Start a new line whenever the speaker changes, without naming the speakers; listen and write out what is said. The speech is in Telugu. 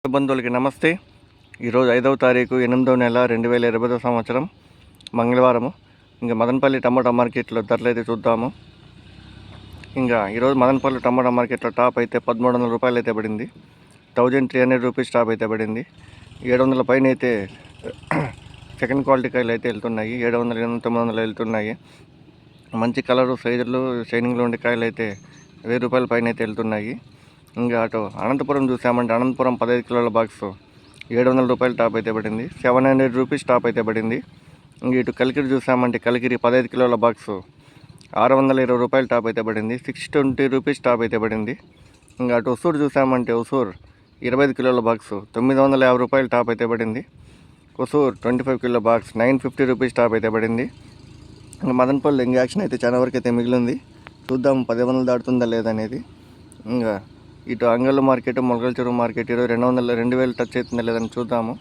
బంధువులకి నమస్తే. ఈరోజు 5వ తారీఖు 8వ నెల 2020 సంవత్సరం మంగళవారము. ఇంకా మదనపల్లి టమాటా మార్కెట్లో ధరలు అయితే చూద్దాము. ఇంకా ఈరోజు మదనపల్లి టమాటా మార్కెట్లో టాప్ అయితే 1300 రూపాయలు అయితే పడింది. 1300 రూపీస్ టాప్ అయితే పడింది. 700 పైన అయితే సెకండ్ క్వాలిటీ కాయలు అయితే వెళ్తున్నాయి. 700, 800, 900 వెళ్తున్నాయి. మంచి కలరు సైజులు షైనింగ్లో ఉండే కాయలు అయితే 1000 రూపాయల పైన అయితే వెళ్తున్నాయి. ఇంకా అటు అనంతపురం చూసామంటే అనంతపురం 15 కిలోల బాక్స్ 700 రూపాయలు టాప్ అయితే పడింది. 700 రూపీస్ టాప్ అయితే పడింది. ఇంక ఇటు కలికిరి చూసామంటే కలికిరి 15 కిలోల బాక్స్ 620 రూపాయలు టాప్ అయితే పడింది. 620 రూపీస్ టాప్ అయితే పడింది. ఇంకా అటు ఉసూరు చూసామంటే ఉసూరు 25 కిలోల బాక్స్ 950 రూపాయలు టాప్ అయితే పడింది. ఉసూరు 25 కిలో బాక్స్ 950 రూపీస్ టాప్ అయితే పడింది. ఇంకా మదనపల్లి ఇంకా యాక్షన్ అయితే చాలా వరకు అయితే మిగిలింది. చూద్దాం 1000 దాటుతుందా లేదనేది. ఇంకా ఇటు అంగళ్ళు మార్కెట్, మొలకల చెరువు మార్కెట్ 2000 టచ్ అవుతుందా లేదని చూద్దాము.